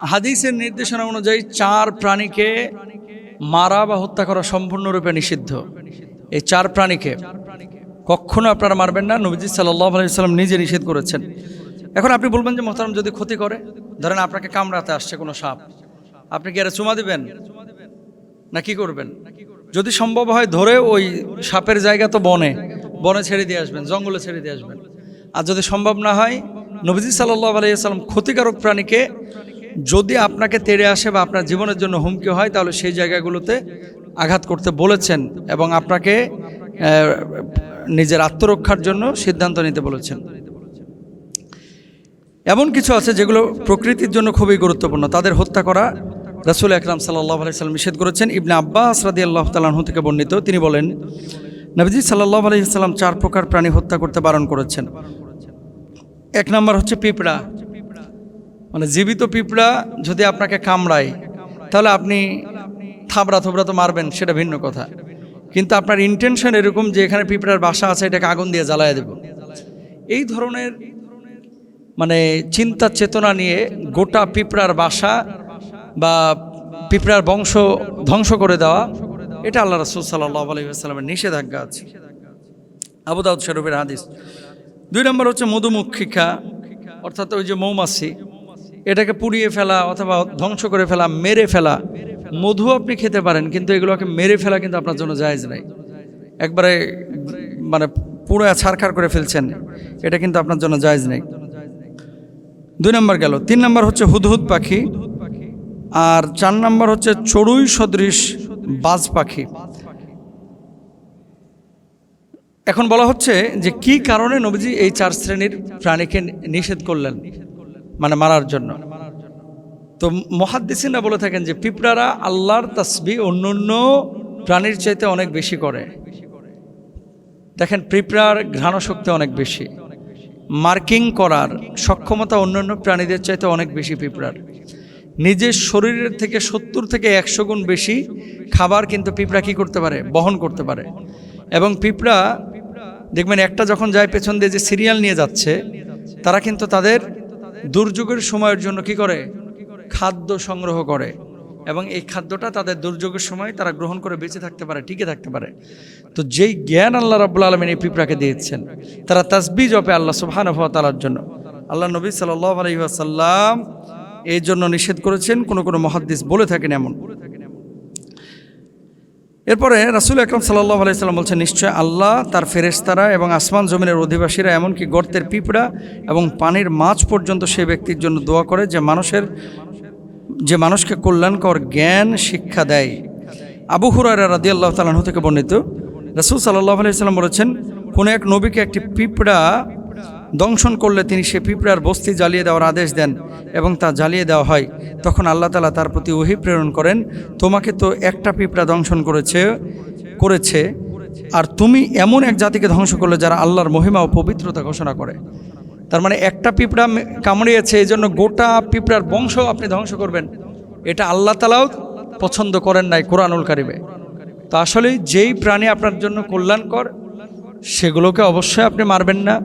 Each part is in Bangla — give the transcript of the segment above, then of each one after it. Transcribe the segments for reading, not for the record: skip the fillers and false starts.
হাদিসের নির্দেশনা অনুযায়ী 4 প্রাণীকে মারা বা হত্যা করা সম্পূর্ণরূপে নিষিদ্ধ। এই 4 প্রাণীকে কখনো আপনারা মারবেন না, নবীজি সাল্লাল্লাহু আলাইহি ওয়াসাল্লাম নিজে নিষেধ করেছেন। এখন আপনি বলবেন যে মোহতারাম, যদি ক্ষতি করে, ধরেন আপনাকে কামড়াতে আসছে কোনো সাপ, আপনি কি এর চুমা দিবেন না কি করবেন? যদি সম্ভব হয় ধরে ওই সাপের জায়গা তো বনে ছেড়ে দিয়ে আসবেন, জঙ্গলে ছেড়ে দিয়ে আসবেন। আর যদি সম্ভব না হয়, নবীজি সাল্লাল্লাহু আলাইহি ওয়াসাল্লাম ক্ষতিকারক প্রাণীকে যদি আপনাকে তেড়ে আসে বা আপনার জীবনের জন্য হুমকি হয়, তাহলে সেই জায়গাগুলোতে আঘাত করতে বলেছেন এবং আপনাকে নিজের আত্মরক্ষার জন্য সিদ্ধান্ত নিতে বলেছেন। এমন কিছু আছে যেগুলো প্রকৃতির জন্য খুবই গুরুত্বপূর্ণ, তাদের হত্যা করা রাসূল আকরাম সাল্লাল্লাহু আলাইহি ওয়াসাল্লাম নিষেধ করেছেন। ইবনে আব্বাস রাদিয়াল্লাহু তাআলা আনহু থেকে বর্ণিত, তিনি বলেন, নবীজি সাল্লাল্লাহু আলাইহি ওয়াসাল্লাম 4 প্রকার প্রাণী হত্যা করতে বারণ করেছেন। 1 নম্বর হচ্ছে পিঁপড়া। মানে জীবিত পিঁপড়া যদি আপনাকে কামড়ায়, তাহলে আপনি থাবড়া তো মারবেন, সেটা ভিন্ন কথা, কিন্তু আপনার ইন্টেনশন এরকম যে এখানে পিঁপড়ার বাসা আছে, এটাকে আগুন দিয়ে জ্বালায় দেব, এই ধরনের মানে চিন্তা চেতনা নিয়ে গোটা পিঁপড়ার বাসা বা পিঁপড়ার বংশ ধ্বংস করে দেওয়া, এটা আল্লাহ রাসূল সাল্লাল্লাহু আলাইহি ওয়াসাল্লামের নিষেধাজ্ঞা আছে। আবু দাউদ শরীফের হাদিস। 2 নম্বর হচ্ছে মধুমক্ষিকা, অর্থাৎ ওই যে মৌমাছি, এটাকে পুড়িয়ে ফেলা অথবা ধ্বংস করে ফেলা, মেরে ফেলা। মধু আপনি খেতে পারেন, কিন্তু এগুলোকে মেরে ফেলা কিন্তু আপনার জন্য জায়েজ নাই। একবারে মানে পুরো ছারখার করে ফেলছেন, এটা কিন্তু আপনার জন্য জায়েজ নেই। 2 নম্বর গেল। 3 নম্বর হচ্ছে হুদহুদ পাখি, আর 4 নম্বর হচ্ছে চড়ুই সদৃশ বাজ পাখি। এখন বলা হচ্ছে যে কি কারণে নবীজি এই 4 শ্রেণীর প্রাণীকে নিষেধ করলেন, মানে মারার জন্য। তো মুহাদ্দিসিনরা বলে থাকেন যে পিঁপড়ারা আল্লাহর তাসবিহ অন্যান্য প্রাণীর চাইতে অনেক বেশি করে। দেখেন, পিঁপড়ার ঘ্রাণশক্তি অনেক বেশি, মার্কিং করার সক্ষমতা অন্যান্য প্রাণীদের চাইতে অনেক বেশি পিঁপড়ার। নিজের শরীরের থেকে 70 থেকে 100 গুণ বেশি খাবার কিন্তু পিঁপড়া কি করতে পারে, বহন করতে পারে। এবং পিঁপড়া দেখবেন একটা যখন যায় পেছন দিয়ে যে সিরিয়াল নিয়ে যাচ্ছে, তারা কিন্তু তাদের দুর্যোগের সময়ের জন্য কি করে, খাদ্য সংগ্রহ করে, এবং এই খাদ্যটা তাদের দুর্যোগের সময় তারা গ্রহণ করে বেঁচে থাকতে পারে, টিকে থাকতে পারে। তো যেই জ্ঞান আল্লাহ রাব্বুল আলামিন এই পিঁপড়াকে দিয়েছেন, তারা তাসবিহ জপে আল্লাহ সুবহানাহু ওয়া তাআলার জন্য। আল্লাহ নবী সাল্লাল্লাহু আলাইহি ওয়াসাল্লাম এই জন্য নিষেধ করেছেন, কোনো মুহাদ্দিস বলে থাকেন এমন। এরপরে রাসূল আকরাম সাল্লাল্লাহু আলাইহি ওয়াসাল্লাম বলছেন, নিশ্চয় আল্লাহ, তার ফেরেশতারা এবং আসমান জমিনের অধিবাসীরা, এমনকি গর্তের পিঁপড়া এবং পানির মাছ পর্যন্ত সেই ব্যক্তির জন্য দোয়া করে যে মানুষকে কল্যাণকর জ্ঞান শিক্ষা দেয়। আবু হুরায়রা রাদিয়াল্লাহু তাআলা আনহু থেকে বর্ণিত, রাসূল সাল্লাল্লাহু আলাইহি ওয়াসাল্লাম বলেছেন, কোন এক নবীকে একটি পিঁপড়া দংশন করলে তিনি সে পিঁপড়ার বস্তি জ্বালিয়ে দেওয়ার আদেশ দেন এবং তা জ্বালিয়ে দেওয়া হয়। তখন আল্লাহ তাআলা তার প্রতি ওহী প্রেরণ করেন, তোমাকে তো একটা পিঁপড়া দংশন করেছে, আর তুমি এমন এক জাতিকে ধ্বংস করলে যারা আল্লাহর মহিমা ও পবিত্রতা ঘোষণা করে। তার মানে একটা পিঁপড়া কামড়িয়েছে, এই জন্য গোটা পিঁপড়ার বংশ আপনি ধ্বংস করবেন, এটা আল্লাহ তাআলাও পছন্দ করেন নাই কুরআনুল কারীমে। তো আসলে যেই প্রাণী আপনার জন্য কল্যাণকর, সেগুলোকে অবশ্যই আপনি মারবেন না।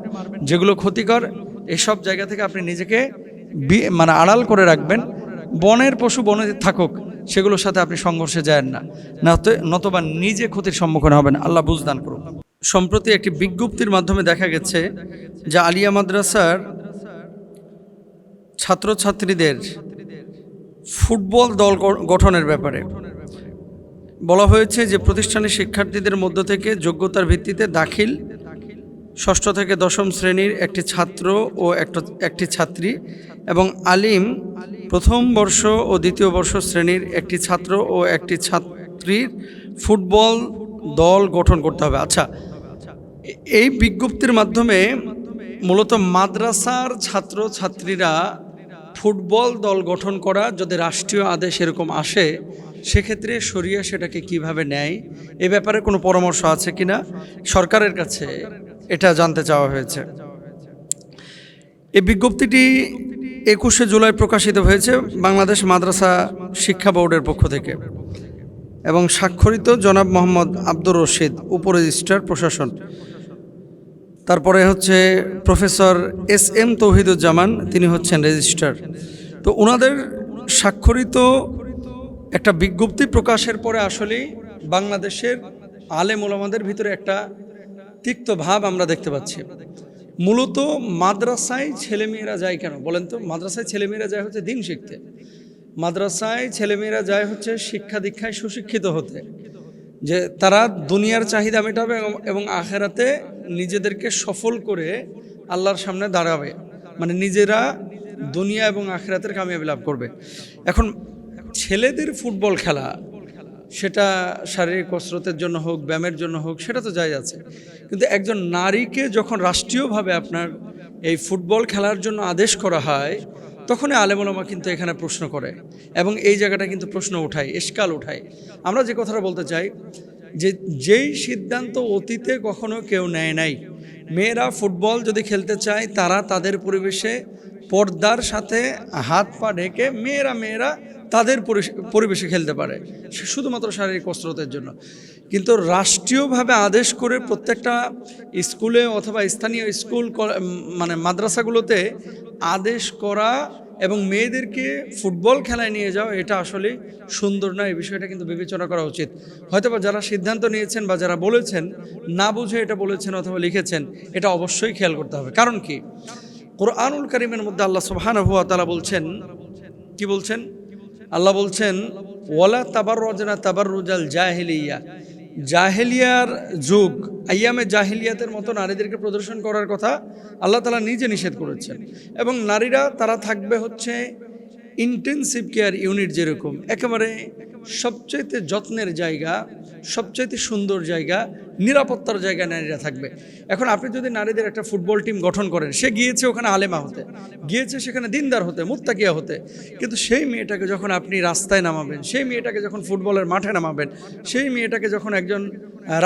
যেগুলো ক্ষতিকর, এসব জায়গা থেকে আপনি নিজেকে মানে আড়াল করে রাখবেন। বনের পশু বনে থাকুক, সেগুলোর সাথে আপনি সংঘর্ষে যায়েন না, নতবা নিজে ক্ষতির সম্মুখীন হবেন। আল্লাহ বুঝদান করুন। সম্প্রতি একটি বিজ্ঞপ্তির মাধ্যমে দেখা গেছে যে আলিয়া মাদ্রাসার ছাত্রছাত্রীদের ফুটবল দল গঠনের ব্যাপারে বলা হয়েছে যে প্রতিষ্ঠানের শিক্ষার্থীদের মধ্য থেকে যোগ্যতার ভিত্তিতে দাখিল ষষ্ঠ থেকে দশম শ্রেণীর একটি ছাত্র ও একটি ছাত্রী এবং আলিম প্রথম বর্ষ ও দ্বিতীয় বর্ষ শ্রেণীর একটি ছাত্র ও একটি ছাত্রীর ফুটবল দল গঠন করতে হবে। আচ্ছা, এই বিজ্ঞপ্তির মাধ্যমে মূলত মাদ্রাসার ছাত্র ছাত্রীরা ফুটবল দল গঠন করা যদি রাষ্ট্রীয় আদেশ এরকম আসে, সেক্ষেত্রে শরিয়া সেটাকে কিভাবে নেয়, এ ব্যাপারে কোনো পরামর্শ আছে কিনা সরকারের কাছে এটা জানতে চাওয়া হয়েছে। এই বিজ্ঞপ্তিটি 21শে জুলাই প্রকাশিত হয়েছে বাংলাদেশ মাদ্রাসা শিক্ষা বোর্ডের পক্ষ থেকে এবং স্বাক্ষরিত জনাব মোহাম্মদ আব্দুর রশিদ, উপরেজিস্ট্রার প্রশাসন। তারপরে হচ্ছে প্রফেসর এস এম তৌহিদুজ্জামান, তিনি হচ্ছেন রেজিস্ট্রার। তো ওনাদের স্বাক্ষরিত একটা বিজ্ঞপ্তি প্রকাশের পরে আসলে বাংলাদেশের আলেম ওলামাদের ভিতরে একটা তিক্ত ভাব আমরা দেখতে পাচ্ছি। মূলত মাদ্রাসায় ছেলেমেয়েরা যায় কেন বলেন তো? মাদ্রাসায় ছেলেমেয়েরা যায় হচ্ছে দিন শিখতে, মাদ্রাসায় ছেলেমেয়েরা যায় হচ্ছে শিক্ষা দীক্ষায় সুশিক্ষিত হতে, যে তারা দুনিয়ার চাহিদা মেটাবে এবং আখেরাতে নিজেদেরকে সফল করে আল্লাহর সামনে দাঁড়াবে, মানে নিজেরা দুনিয়া এবং আখেরাতের কামিয়াবি লাভ করবে। এখন ছেলেদের ফুটবল খেলা, সেটা শারীরিক কসরতের জন্য হোক, ব্যায়ামের জন্য হোক, সেটা তো জায়েজ আছে, কিন্তু একজন নারীকে যখন রাষ্ট্রীয়ভাবে আপনার এই ফুটবল খেলার জন্য আদেশ করা হয়, তখনই আলেম ওলামা কিন্তু এখানে প্রশ্ন করে এবং এই জায়গাটা কিন্তু প্রশ্ন উঠায়, এশকাল উঠায়। আমরা যে কথাটা বলতে চাই যে যেই সিদ্ধান্ত অতীতে কখনো কেউ নেয় নাই, মেয়েরা ফুটবল যদি খেলতে চায় তারা তাদের পরিবেশে পর্দার সাথে হাত পা ঢেকে মেয়েরা তাদের পরিবেশে খেলতে পারে, শুধুমাত্র শারীরিক কসরতের জন্য। কিন্তু রাষ্ট্রীয়ভাবে আদেশ করে প্রত্যেকটা স্কুলে অথবা স্থানীয় স্কুল মানে মাদ্রাসাগুলোতে আদেশ করা এবং মেয়েদেরকে ফুটবল খেলায় নিয়ে যাওয়া, এটা আসলে সুন্দর না। এই বিষয়টা কিন্তু বিবেচনা করা উচিত। হয়তোবা যারা সিদ্ধান্ত নিয়েছেন বা যারা বলেছেন, না বুঝে এটা বলেছেন অথবা লিখেছেন, এটা অবশ্যই খেয়াল করতে হবে। কারণ কি, কোরআনুল কারীমের মধ্যে আল্লাহ সুবহানাহু ওয়া তাআলা বলছেন, কি বলছেন? আল্লাহ বলছেন ওয়ালা তাবাররুজনা তাবাররুজাল জাহিলিয়া, জাহেলিয়ার যুগ, আইয়ামে জাহিলিয়াতের মতো নারীদেরকে প্রদর্শন করার কথা আল্লাহ তাআলা নিজে নিষেধ করেছেন। এবং নারীরা তারা থাকবে হচ্ছে ইন্টেনসিভ কেয়ার ইউনিট, যেরকম একেবারে সবচাইতে যত্নের জায়গা, সবচাইতে সুন্দর জায়গা, নিরাপত্তার জায়গায় নারীরা থাকবে। এখন আপনি যদি নারীদের একটা ফুটবল টিম গঠন করেন, সে গিয়েছে ওখানে আলেমা হতে, গিয়েছে সেখানে দিনদার হতে, মুত্তাকিয়া হতে, কিন্তু সেই মেয়েটাকে যখন আপনি রাস্তায় নামাবেন, সেই মেয়েটাকে যখন ফুটবলের মাঠে নামাবেন, সেই মেয়েটাকে যখন একজন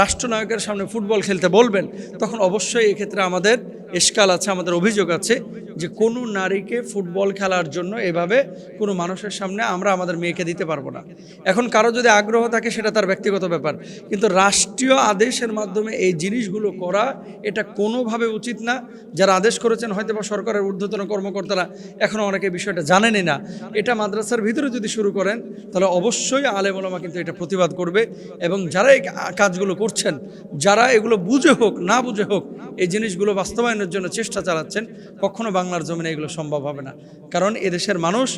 রাষ্ট্রনায়কের সামনে ফুটবল খেলতে বলবেন, তখন অবশ্যই এক্ষেত্রে আমাদের এশকাল আছে, আমাদের অভিযোগ আছে যে কোনো নারীকে ফুটবল খেলার জন্য এভাবে কোনো মানুষের সামনে আমরা আমাদের মেয়েকে দিতে পারবো না। এখন কারো যদি আগ্রহ থাকে সেটা তার ব্যক্তিগত ব্যাপার, কিন্তু রাষ্ট্রীয় আদেশের মাধ্যমে এই জিনিসগুলো করা এটা কোনোভাবে উচিত না। যারা আদেশ করেছেন হয়তো বা সরকারের ঊর্ধ্বতন কর্মকর্তারা এখনও অনেকে বিষয়টা জানেনই না। এটা মাদ্রাসার ভিতরে যদি শুরু করেন তাহলে অবশ্যই আলেম ওলামা কিন্তু এটা প্রতিবাদ করবে, এবং যারা এই কাজগুলো করছেন, যারা এগুলো বুঝে হোক না বুঝে হোক এই জিনিসগুলো বাস্তবায়নের জন্য চেষ্টা চালাচ্ছেন, কখনো বাংলার জমিনে এগুলো সম্ভব হবে না। কারণ এদেশের মানুষ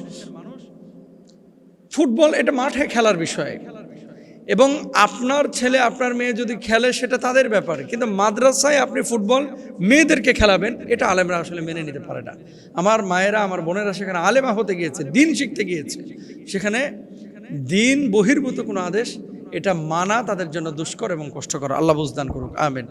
ফুটবল এটা মাঠে খেলার বিষয়, এবং আপনার ছেলে আপনার মেয়ে যদি খেলে সেটা তাদের ব্যাপারে, কিন্তু মাদ্রাসায় আপনি ফুটবল মেয়েদেরকে খেলাবেন, এটা আলেমরা আসলে মেনে নিতে পারে না। আমার মায়েরা, আমার বোনেরা সেখানে আলেমা হতে গিয়েছে, দিন শিখতে গিয়েছে, সেখানে দিন বহির্ভূত কোনো আদেশ এটা মানা তাদের জন্য দুষ্কর এবং কষ্টকর। আল্লাহ বুঝদান করুক, আমিন।